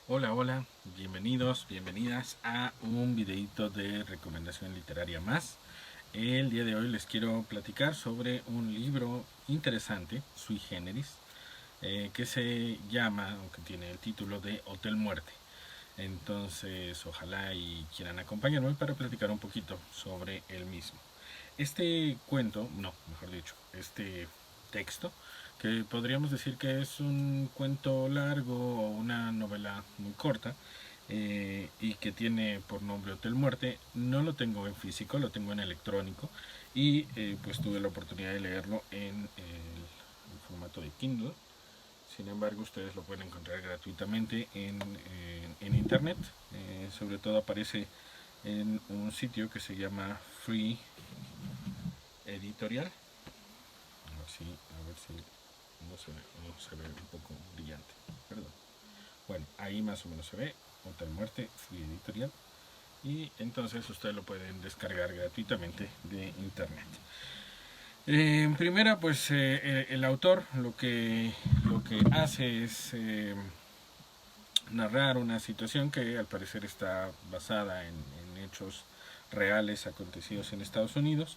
Hola, hola, bienvenidos, bienvenidas a un videito de recomendación literaria más. El día de hoy les quiero platicar sobre un libro interesante, sui generis, que se llama, o que tiene el título de Hotel Muerte. Entonces, ojalá y quieran acompañarme para platicar un poquito sobre el mismo. Este cuento, no, mejor dicho, este texto, que podríamos decir que es un cuento largo o una novela muy corta, y que tiene por nombre Hotel Muerte, no lo tengo en físico, lo tengo en electrónico y pues tuve la oportunidad de leerlo en el formato de Kindle. Sin embargo, ustedes lo pueden encontrar gratuitamente en internet. Sobre todo aparece en un sitio que se llama Free Editorial. A ver si no se ve un poco brillante. Perdón. Bueno, ahí más o menos se ve. Hotel Muerte, Free Editorial. Y entonces ustedes lo pueden descargar gratuitamente de internet. En primera, pues el autor lo que hace es narrar una situación que al parecer está basada en hechos reales acontecidos en Estados Unidos,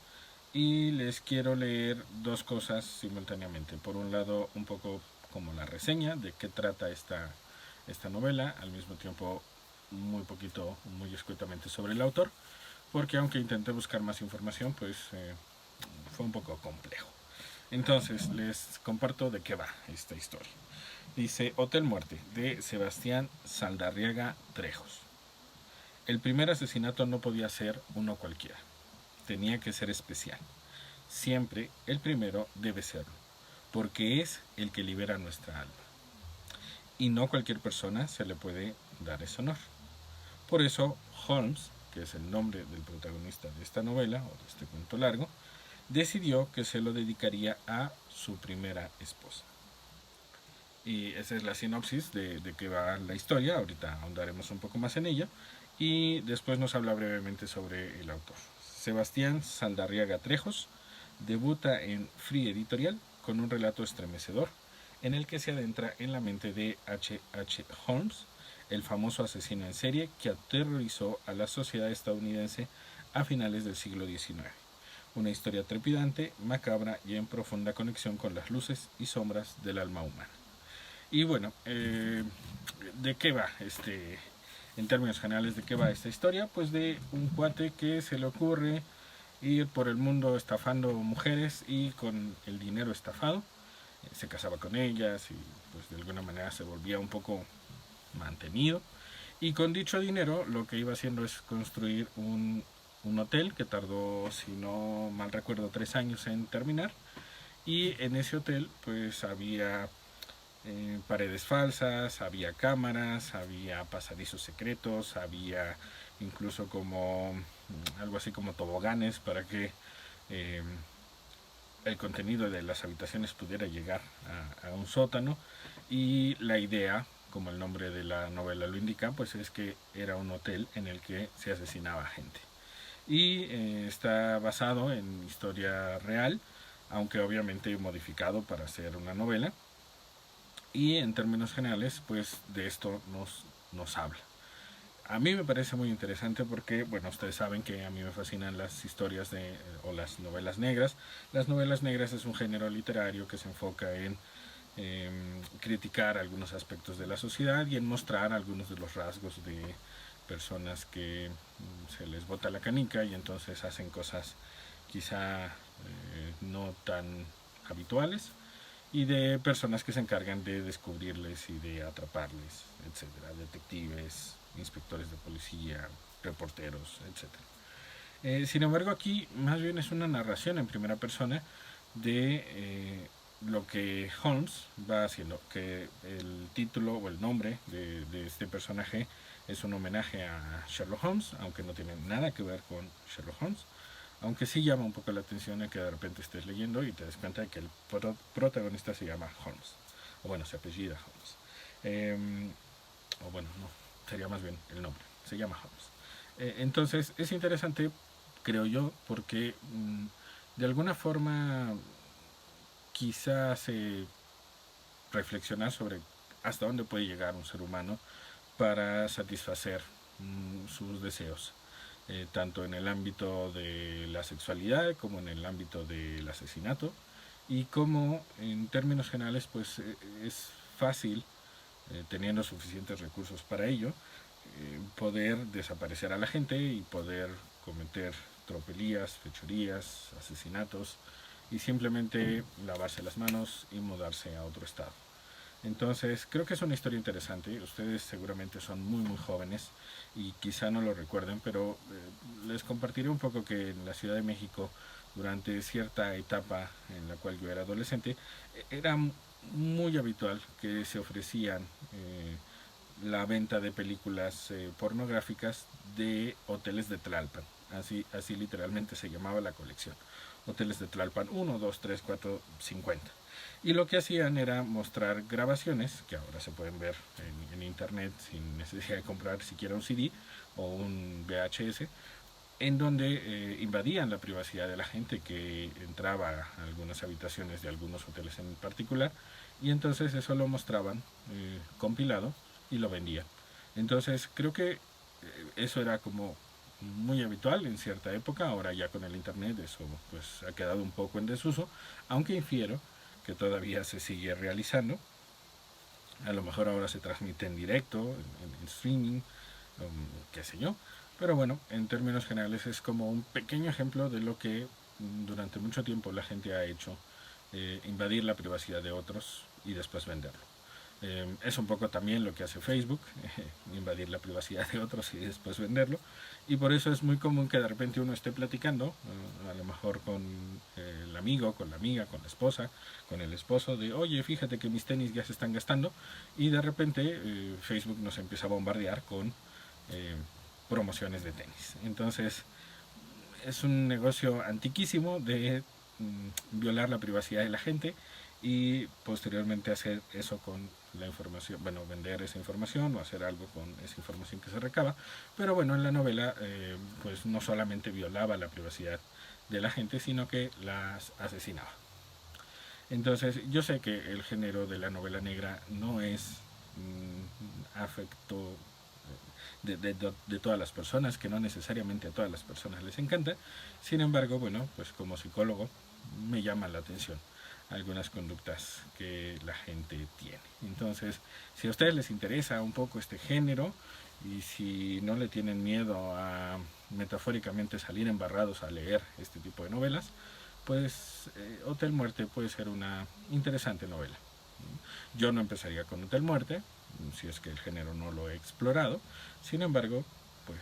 y les quiero leer dos cosas simultáneamente. Por un lado, un poco como la reseña de qué trata esta novela, al mismo tiempo muy poquito, muy escuetamente sobre el autor, porque aunque intenté buscar más información, pues fue un poco complejo. Entonces, les comparto de qué va esta historia. Dice Hotel Muerte, de Sebastián Saldarriaga Trejos. El primer asesinato no podía ser uno cualquiera. Tenía que ser especial. Siempre el primero debe serlo, porque es el que libera nuestra alma. Y no cualquier persona se le puede dar ese honor. Por eso Holmes, que es el nombre del protagonista de esta novela o de este cuento largo, decidió que se lo dedicaría a su primera esposa. Y esa es la sinopsis de qué va la historia. Ahorita ahondaremos un poco más en ella. Y después nos habla brevemente sobre el autor. Sebastián Saldarriaga Trejos debuta en Free Editorial con un relato estremecedor en el que se adentra en la mente de H. H. Holmes, el famoso asesino en serie que aterrorizó a la sociedad estadounidense a finales del siglo XIX. Una historia trepidante, macabra y en profunda conexión con las luces y sombras del alma humana. Y bueno, ¿de qué va en términos generales, de qué va esta historia? Pues de un cuate que se le ocurre ir por el mundo estafando mujeres y con el dinero estafado se casaba con ellas y pues de alguna manera se volvía un poco mantenido. Y con dicho dinero lo que iba haciendo es construir un hotel que tardó, si no mal recuerdo, 3 años en terminar. Y en ese hotel pues había paredes falsas, había cámaras, había pasadizos secretos, había incluso como algo así como toboganes para que eh, el contenido de las habitaciones pudiera llegar a un sótano. Y la idea, como el nombre de la novela lo indica, pues es que era un hotel en el que se asesinaba gente. Y está basado en historia real, aunque obviamente modificado para hacer una novela. Y en términos generales, pues de esto nos habla. A mí me parece muy interesante porque, bueno, ustedes saben que a mí me fascinan las historias o las novelas negras. Las novelas negras es un género literario que se enfoca en criticar algunos aspectos de la sociedad y en mostrar algunos de los rasgos de personas que se les bota la canica y entonces hacen cosas quizá no tan habituales, y de personas que se encargan de descubrirles y de atraparles, etcétera, detectives, inspectores de policía, reporteros, etcétera. Sin embargo, aquí más bien es una narración en primera persona de lo que Holmes va haciendo, que el título o el nombre de este personaje es un homenaje a Sherlock Holmes, aunque no tiene nada que ver con Sherlock Holmes, aunque sí llama un poco la atención el que de repente estés leyendo y te des cuenta de que el protagonista se llama Holmes, o bueno, se apellida Holmes. O bueno, no, sería más bien el nombre, se llama Holmes. Entonces es interesante, creo yo, porque de alguna forma quizás reflexionar sobre hasta dónde puede llegar un ser humano para satisfacer sus deseos, tanto en el ámbito de la sexualidad como en el ámbito del asesinato, y como en términos generales pues es fácil, teniendo suficientes recursos para ello, poder desaparecer a la gente y poder cometer tropelías, fechorías, asesinatos y simplemente lavarse las manos y mudarse a otro estado. Entonces, creo que es una historia interesante. Ustedes seguramente son muy jóvenes y quizá no lo recuerden, pero les compartiré un poco que en la Ciudad de México, durante cierta etapa en la cual yo era adolescente, era muy habitual que se ofrecían la venta de películas pornográficas de hoteles de Tlalpan. Así literalmente se llamaba la colección. Hoteles de Tlalpan 1, 2, 3, 4, 50. Y lo que hacían era mostrar grabaciones, que ahora se pueden ver en internet sin necesidad de comprar siquiera un CD o un VHS, en donde invadían la privacidad de la gente que entraba a algunas habitaciones de algunos hoteles en particular, y entonces eso lo mostraban compilado y lo vendían. Entonces creo que eso era como muy habitual en cierta época. Ahora ya con el internet eso pues ha quedado un poco en desuso, aunque infiero que todavía se sigue realizando. A lo mejor ahora se transmite en directo, en streaming, qué sé yo. Pero bueno, en términos generales es como un pequeño ejemplo de lo que durante mucho tiempo la gente ha hecho, invadir la privacidad de otros y después venderlo. Es un poco también lo que hace Facebook, invadir la privacidad de otros y después venderlo. Y por eso es muy común que de repente uno esté platicando, a lo mejor con el amigo, con la amiga, con la esposa, con el esposo, de oye, fíjate que mis tenis ya se están gastando, y de repente Facebook nos empieza a bombardear con eh, promociones de tenis. Entonces es un negocio antiquísimo de violar la privacidad de la gente y posteriormente hacer eso con la información, bueno, vender esa información o hacer algo con esa información que se recaba. Pero bueno, en la novela pues no solamente violaba la privacidad de la gente, sino que las asesinaba. Entonces yo sé que el género de la novela negra no es afecto de todas las personas, que no necesariamente a todas las personas les encanta. Sin embargo, bueno, pues como psicólogo me llama la atención algunas conductas que la gente tiene. Entonces, si a ustedes les interesa un poco este género y si no le tienen miedo a metafóricamente salir embarrados a leer este tipo de novelas, pues Hotel Muerte puede ser una interesante novela. Yo no empezaría con Hotel Muerte, si es que el género no lo he explorado. Sin embargo, pues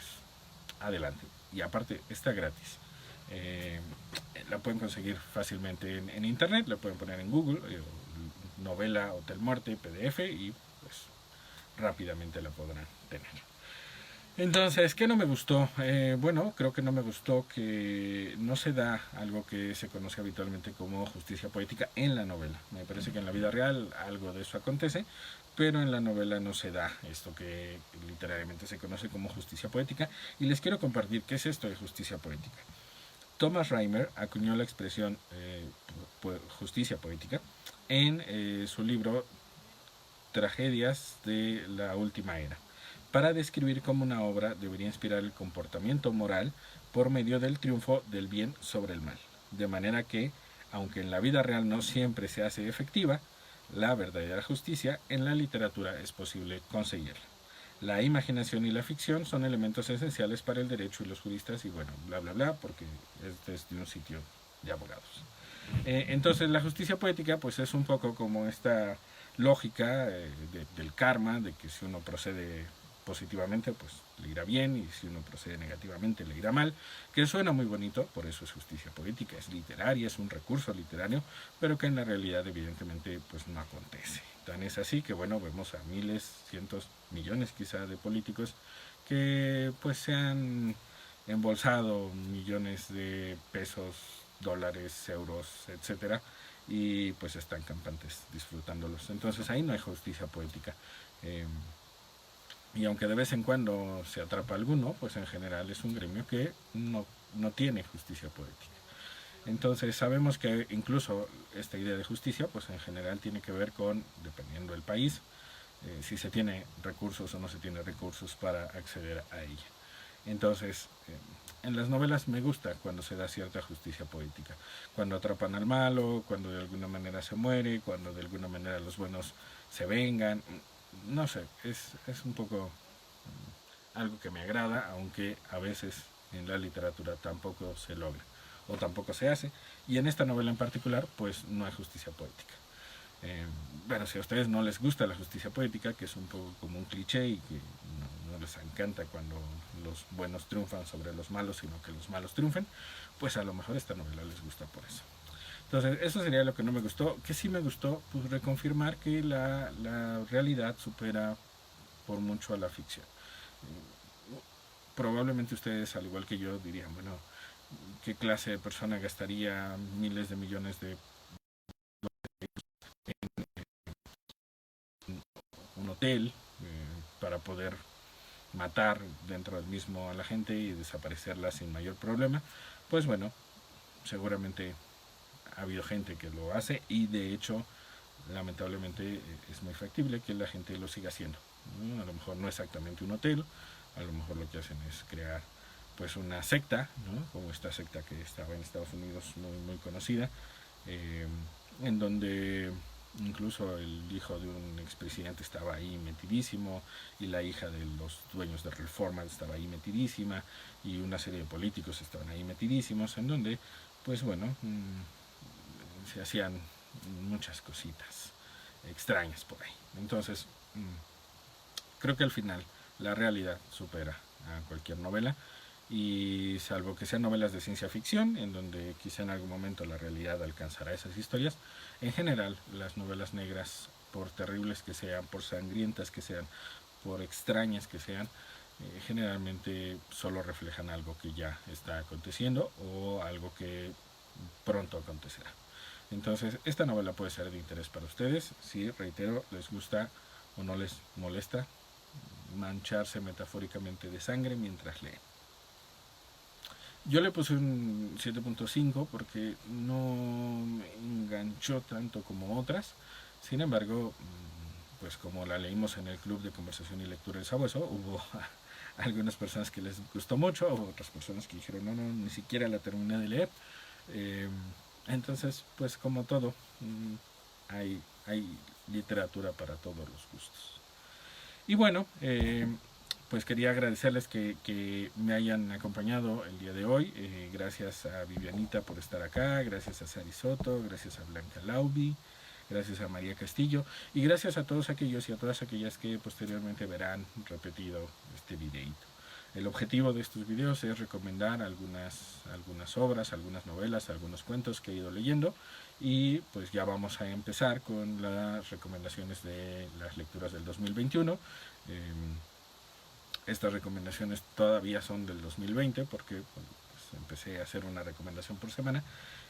adelante. Y aparte, está gratis. Eh, la pueden conseguir fácilmente en internet, la pueden poner en Google, novela Hotel Muerte, PDF, y pues rápidamente la podrán tener. Entonces, ¿qué no me gustó? Bueno, creo que no me gustó que no se da algo que se conoce habitualmente como justicia poética en la novela. Me parece que en la vida real algo de eso acontece, pero en la novela no se da esto que literariamente se conoce como justicia poética. Y les quiero compartir qué es esto de justicia poética. Thomas Reimer acuñó la expresión justicia poética en su libro Tragedias de la Última Era, para describir cómo una obra debería inspirar el comportamiento moral por medio del triunfo del bien sobre el mal. De manera que, aunque en la vida real no siempre se hace efectiva, la verdadera justicia en la literatura es posible conseguirla. La imaginación y la ficción son elementos esenciales para el derecho y los juristas, y bueno, bla bla bla, porque este es de un sitio de abogados. Entonces la justicia poética pues es un poco como esta lógica del karma, de que si uno procede positivamente pues le irá bien, y si uno procede negativamente le irá mal, que suena muy bonito, por eso es justicia poética, es literaria, es un recurso literario, pero que en la realidad evidentemente pues no acontece. Tan es así que bueno, vemos a miles, cientos, millones quizá de políticos que pues se han embolsado millones de pesos, dólares, euros, etcétera, y pues están campantes disfrutándolos. Entonces ahí no hay justicia poética. Y aunque de vez en cuando se atrapa alguno, pues en general es un gremio que no tiene justicia poética. Entonces sabemos que incluso esta idea de justicia, pues en general tiene que ver con, dependiendo del país, si se tiene recursos o no se tiene recursos para acceder a ella. Entonces, en las novelas me gusta cuando se da cierta justicia poética, cuando atrapan al malo, cuando de alguna manera se muere, cuando de alguna manera los buenos se vengan, no sé, es un poco algo que me agrada, aunque a veces en la literatura tampoco se logra o tampoco se hace, y en esta novela en particular pues no hay justicia poética. Eh, bueno, si a ustedes no les gusta la justicia poética, que es un poco como un cliché y que no les encanta cuando los buenos triunfan sobre los malos, sino que los malos triunfen, pues a lo mejor esta novela les gusta por eso. Entonces, eso sería lo que no me gustó. Que sí me gustó, pues reconfirmar que la realidad supera por mucho a la ficción. Probablemente ustedes, al igual que yo, dirían, bueno, ¿qué clase de persona gastaría miles de millones de un hotel para poder matar dentro del mismo a la gente y desaparecerla sin mayor problema? Pues bueno, seguramente ha habido gente que lo hace y de hecho lamentablemente es muy factible que la gente lo siga haciendo, ¿no? A lo mejor no exactamente un hotel, a lo mejor lo que hacen es crear pues una secta, ¿no? Como esta secta que estaba en Estados Unidos muy conocida, eh, en donde incluso el hijo de un expresidente estaba ahí metidísimo y la hija de los dueños de Reforma estaba ahí metidísima y una serie de políticos estaban ahí metidísimos, en donde pues bueno, se hacían muchas cositas extrañas por ahí. Entonces, creo que al final la realidad supera a cualquier novela y salvo que sean novelas de ciencia ficción, en donde quizá en algún momento la realidad alcanzará esas historias, en general las novelas negras, por terribles que sean, por sangrientas que sean, por extrañas que sean, generalmente solo reflejan algo que ya está aconteciendo o algo que pronto acontecerá. Entonces, esta novela puede ser de interés para ustedes si, reitero, les gusta o no les molesta mancharse metafóricamente de sangre mientras leen. Yo le puse un 7.5 porque no me enganchó tanto como otras. Sin embargo, pues como la leímos en el Club de Conversación y Lectura del Sabueso, hubo algunas personas que les gustó mucho, hubo otras personas que dijeron, no, ni siquiera la terminé de leer. Eh, entonces, pues como todo, hay literatura para todos los gustos. Y bueno, pues quería agradecerles que me hayan acompañado el día de hoy. Gracias a Vivianita por estar acá, gracias a Sari Soto, gracias a Blanca Laubi, gracias a María Castillo y gracias a todos aquellos y a todas aquellas que posteriormente verán repetido este videito. El objetivo de estos videos es recomendar algunas obras, algunas novelas, algunos cuentos que he ido leyendo y pues ya vamos a empezar con las recomendaciones de las lecturas del 2021. Estas recomendaciones todavía son del 2020 porque pues, empecé a hacer una recomendación por semana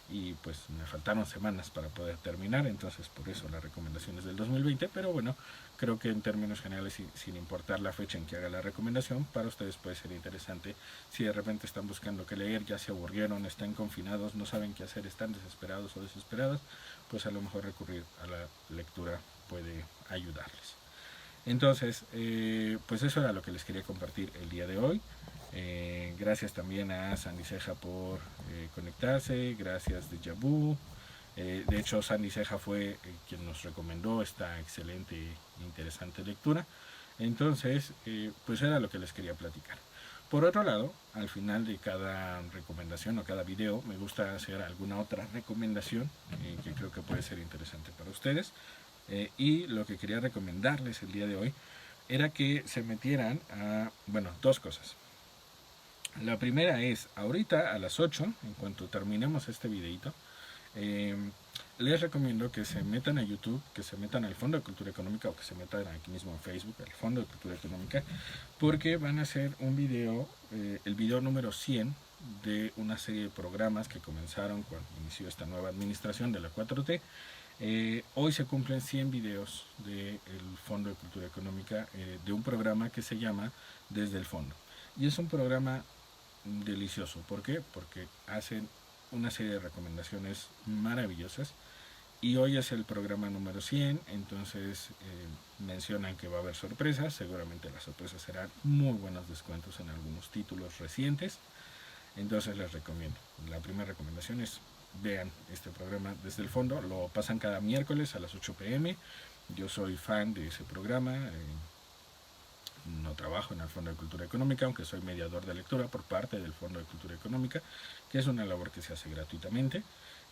y pues me faltaron semanas para poder terminar, entonces por eso la recomendación es del 2020, pero bueno, creo que en términos generales, sin importar la fecha en que haga la recomendación, para ustedes puede ser interesante si de repente están buscando qué leer, ya se aburrieron, están confinados, no saben qué hacer, están desesperados o desesperadas, pues a lo mejor recurrir a la lectura puede ayudarles. Entonces, pues eso era lo que les quería compartir el día de hoy. Gracias también a Sandy Ceja por conectarse, gracias de Jabu. De hecho, Sandy Ceja fue quien nos recomendó esta excelente e interesante lectura. Entonces, pues era lo que les quería platicar. Por otro lado, al final de cada recomendación o cada video, me gusta hacer alguna otra recomendación que creo que puede ser interesante para ustedes. Y lo que quería recomendarles el día de hoy era que se metieran a, bueno, dos cosas. La primera es, ahorita a las 8, en cuanto terminemos este videito, les recomiendo que se metan a YouTube, que se metan al Fondo de Cultura Económica o que se metan aquí mismo en Facebook, al Fondo de Cultura Económica, porque van a hacer un video, el video número 100 de una serie de programas que comenzaron cuando inició esta nueva administración de la 4T. Hoy se cumplen 100 videos del Fondo de Cultura Económica de un programa que se llama Desde el Fondo. Y es un programa delicioso. ¿Por qué? Porque hacen una serie de recomendaciones maravillosas Y hoy es el programa número 100, entonces mencionan que va a haber sorpresas, seguramente las sorpresas serán muy buenos descuentos en algunos títulos recientes, entonces les recomiendo. La primera recomendación es vean este programa desde el fondo, lo pasan cada miércoles a las 8 pm, yo soy fan de ese programa, no trabajo en el Fondo de Cultura Económica, aunque soy mediador de lectura por parte del Fondo de Cultura Económica, que es una labor que se hace gratuitamente.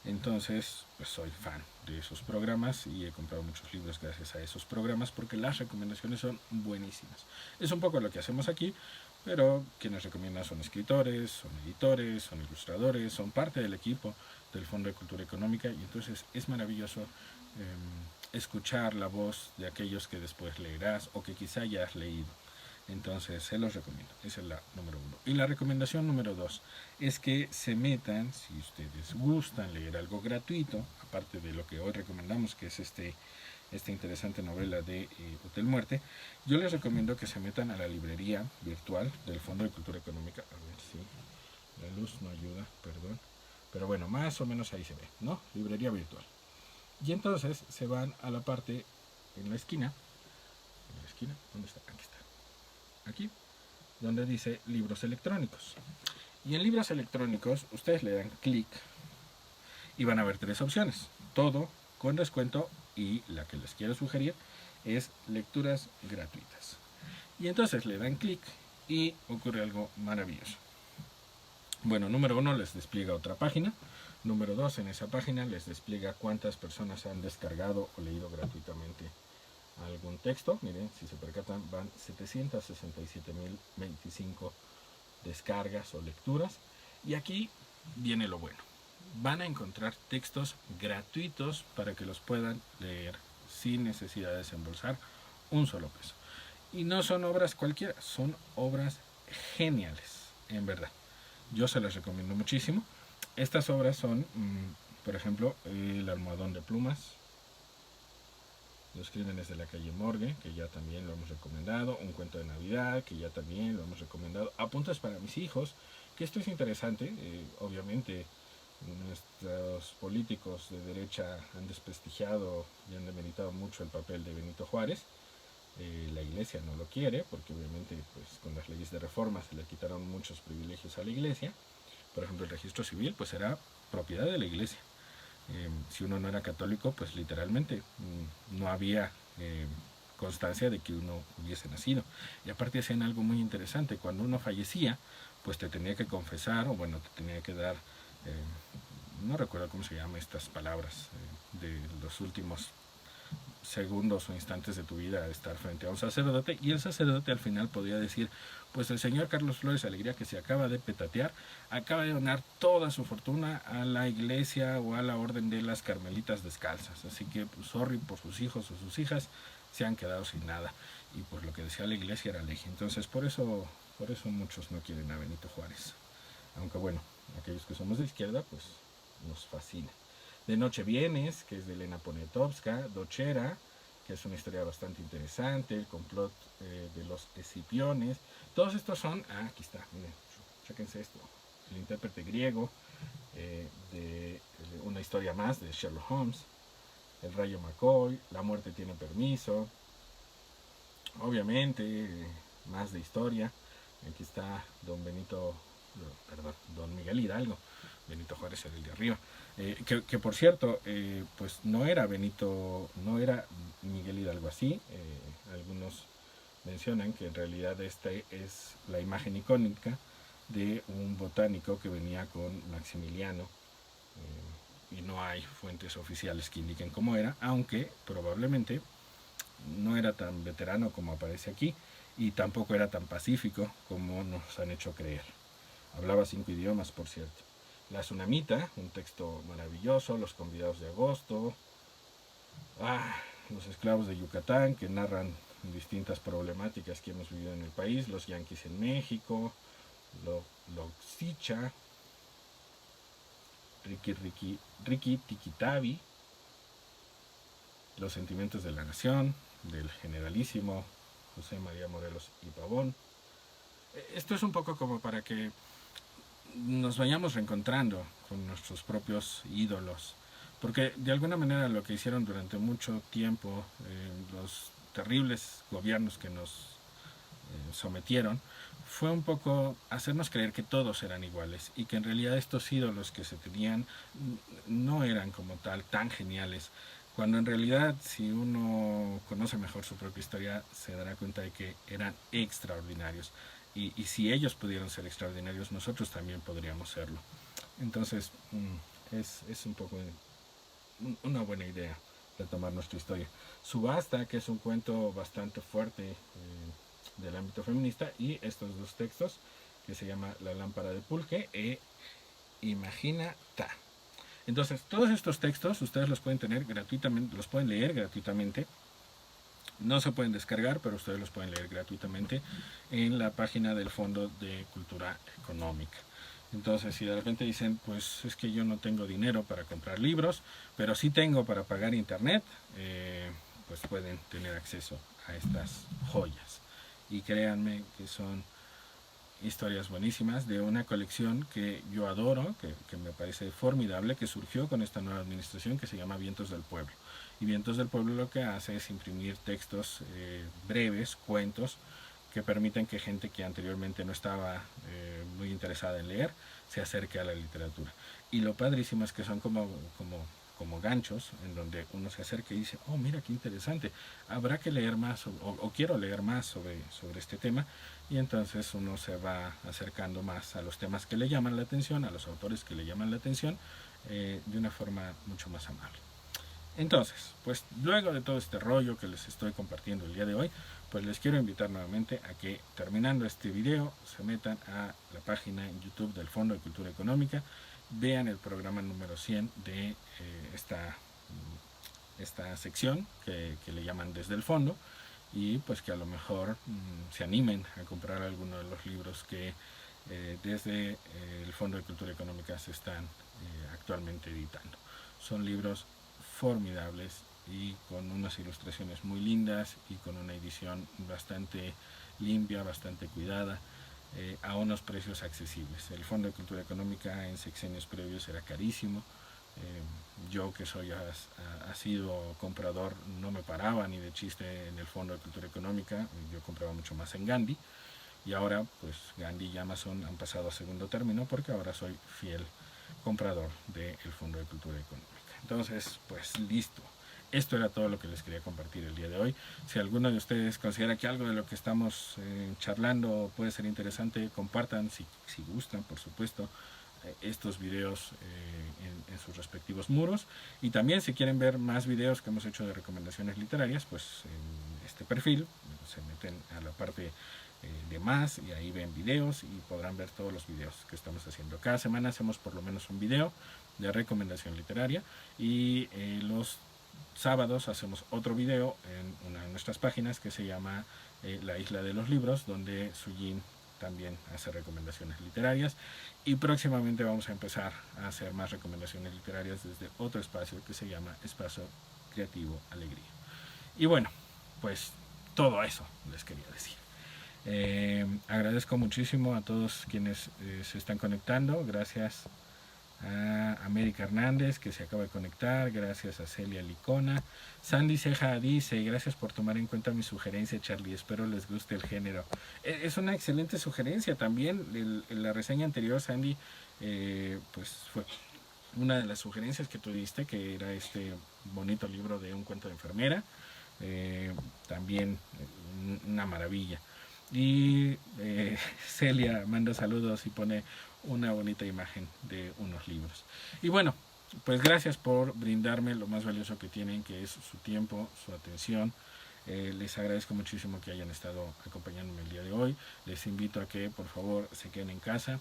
Entonces, pues soy fan de esos programas y he comprado muchos libros gracias a esos programas porque las recomendaciones son buenísimas. Es un poco lo que hacemos aquí, pero quienes recomiendan son escritores, son editores, son ilustradores, son parte del equipo del Fondo de Cultura Económica y entonces es maravilloso escuchar la voz de aquellos que después leerás o que quizá ya has leído. Entonces se los recomiendo, esa es la número 1. Y la recomendación número 2 es que se metan, si ustedes gustan leer algo gratuito, aparte de lo que hoy recomendamos, que es esta interesante novela de Hotel Muerte, yo les recomiendo que se metan a la librería virtual del Fondo de Cultura Económica. A ver si la luz no ayuda, perdón. Pero bueno, más o menos ahí se ve, ¿no? Librería virtual. Y entonces se van a la parte en la esquina. ¿En la esquina? ¿Dónde está? Aquí está. Aquí, donde dice libros electrónicos. Y en libros electrónicos ustedes le dan clic y van a ver 3 opciones. Todo con descuento y la que les quiero sugerir es lecturas gratuitas. Y entonces le dan clic y ocurre algo maravilloso. Bueno, número 1 les despliega otra página. Número 2, en esa página les despliega cuántas personas han descargado o leído gratuitamente algún texto. Miren, si se percatan, van 767.025 descargas o lecturas. Y aquí viene lo bueno. Van a encontrar textos gratuitos para que los puedan leer sin necesidad de desembolsar un solo peso. Y no son obras cualquiera, son obras geniales, en verdad. Yo se las recomiendo muchísimo. Estas obras son, por ejemplo, El almohadón de plumas, Los crímenes de la calle Morgue, que ya también lo hemos recomendado, Un cuento de Navidad, que ya también lo hemos recomendado, Apuntes para mis hijos, que esto es interesante, obviamente nuestros políticos de derecha han desprestigiado y han demeritado mucho el papel de Benito Juárez. La iglesia no lo quiere, porque obviamente pues, con las leyes de reforma se le quitaron muchos privilegios a la iglesia. Por ejemplo, el registro civil pues era propiedad de la iglesia. Si uno no era católico, pues literalmente no había constancia de que uno hubiese nacido. Y aparte hacían algo muy interesante, cuando uno fallecía, pues te tenía que confesar, o bueno, te tenía que dar, no recuerdo cómo se llaman estas palabras, de los últimos segundos o instantes de tu vida a estar frente a un sacerdote, y el sacerdote al final podía decir, pues el señor Carlos Flores Alegría, que se acaba de petatear, acaba de donar toda su fortuna a la iglesia o a la orden de las Carmelitas Descalzas, así que pues, sorry por sus hijos o sus hijas, se han quedado sin nada, y pues lo que decía la iglesia era ley. Entonces por eso muchos no quieren a Benito Juárez, aunque bueno, aquellos que somos de izquierda pues nos fascina. De Noche Vienes, que es de Elena Poniatowska, Dochera, que es una historia bastante interesante, El complot de los Escipiones. Todos estos son, aquí está, miren, chéquense esto, El intérprete griego, de una historia más de Sherlock Holmes, El rayo McCoy, La muerte tiene permiso, obviamente, más de historia. Aquí está Don Miguel Hidalgo, Benito Juárez era el de arriba. Que por cierto, pues no era Miguel Hidalgo así. Algunos mencionan que en realidad esta es la imagen icónica de un botánico que venía con Maximiliano, y no hay fuentes oficiales que indiquen cómo era, aunque probablemente no era tan veterano como aparece aquí y tampoco era tan pacífico como nos han hecho creer. Hablaba 5 idiomas, por cierto. La Tsunamita, un texto maravilloso, Los convidados de agosto, Los esclavos de Yucatán, que narran distintas problemáticas que hemos vivido en el país, Los yanquis en México, Loxicha, Riki Tikitabi, Los sentimientos de la nación, del generalísimo José María Morelos y Pavón. Esto es un poco como para que nos vayamos reencontrando con nuestros propios ídolos, porque de alguna manera lo que hicieron durante mucho tiempo los terribles gobiernos que nos sometieron fue un poco hacernos creer que todos eran iguales y que en realidad estos ídolos que se tenían no eran como tal tan geniales, cuando en realidad si uno conoce mejor su propia historia se dará cuenta de que eran extraordinarios, y si ellos pudieron ser extraordinarios nosotros también podríamos serlo. Entonces es un poco una buena idea retomar nuestra historia. Subasta, que es un cuento bastante fuerte del ámbito feminista, y estos dos textos que se llama La lámpara de pulque e Imagina Ta. Entonces, todos estos textos ustedes los pueden tener gratuitamente, los pueden leer gratuitamente. No se pueden descargar, pero ustedes los pueden leer gratuitamente en la página del Fondo de Cultura Económica. Entonces, si de repente dicen, pues es que yo no tengo dinero para comprar libros, pero sí tengo para pagar internet, pues pueden tener acceso a estas joyas. Y créanme que son historias buenísimas de una colección que yo adoro, que me parece formidable, que surgió con esta nueva administración, que se llama Vientos del Pueblo. Y Vientos del Pueblo lo que hace es imprimir textos breves, cuentos, que permiten que gente que anteriormente no estaba muy interesada en leer se acerque a la literatura. Y lo padrísimo es que son como ganchos en donde uno se acerca y dice, oh mira qué interesante, habrá que leer más o quiero leer más sobre este tema, y entonces uno se va acercando más a los temas que le llaman la atención, a los autores que le llaman la atención, de una forma mucho más amable. Entonces, pues luego de todo este rollo que les estoy compartiendo el día de hoy, pues les quiero invitar nuevamente a que, terminando este video, se metan a la página en YouTube del Fondo de Cultura Económica, vean el programa número 100 de esta sección que le llaman Desde el Fondo, y pues que a lo mejor se animen a comprar alguno de los libros que desde el Fondo de Cultura Económica se están actualmente editando. Son libros formidables y con unas ilustraciones muy lindas y con una edición bastante limpia, bastante cuidada, a unos precios accesibles. El Fondo de Cultura Económica en sexenios previos era carísimo. Yo, que soy asiduo comprador, no me paraba ni de chiste en el Fondo de Cultura Económica. Yo compraba mucho más en Gandhi, y ahora pues Gandhi y Amazon han pasado a segundo término porque ahora soy fiel comprador del Fondo de Cultura Económica. Entonces, pues listo. Esto era todo lo que les quería compartir el día de hoy. Si alguno de ustedes considera que algo de lo que estamos charlando puede ser interesante, compartan si gustan, por supuesto, estos videos en sus respectivos muros. Y también, si quieren ver más videos que hemos hecho de recomendaciones literarias, pues en este perfil se meten a la parte de más y ahí ven videos y podrán ver todos los videos que estamos haciendo. Cada semana hacemos por lo menos un video de recomendación literaria, y los sábados hacemos otro video en una de nuestras páginas que se llama La Isla de los Libros, donde Sujin también hace recomendaciones literarias, y próximamente vamos a empezar a hacer más recomendaciones literarias desde otro espacio que se llama Espacio Creativo Alegría. Y bueno, pues todo eso les quería decir. Agradezco muchísimo a todos quienes se están conectando. Gracias a América Hernández, que se acaba de conectar. Gracias a Celia Licona. Sandy Ceja dice, gracias por tomar en cuenta mi sugerencia, Charlie, espero les guste el género. Es una excelente sugerencia también. La reseña anterior, Sandy, pues fue una de las sugerencias que tú diste, que era este bonito libro de un cuento de enfermera. También una maravilla. Y Celia manda saludos y pone una bonita imagen de unos libros. Y bueno, pues gracias por brindarme lo más valioso que tienen, que es su tiempo, su atención. Les agradezco muchísimo que hayan estado acompañándome el día de hoy. Les invito a que por favor se queden en casa,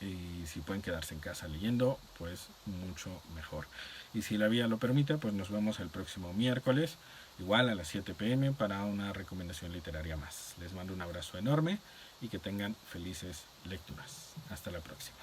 y si pueden quedarse en casa leyendo, pues mucho mejor. Y si la vida lo permite, pues nos vemos el próximo miércoles, igual a las 7 p.m, para una recomendación literaria más. Les mando un abrazo enorme y que tengan felices lecturas. Hasta la próxima.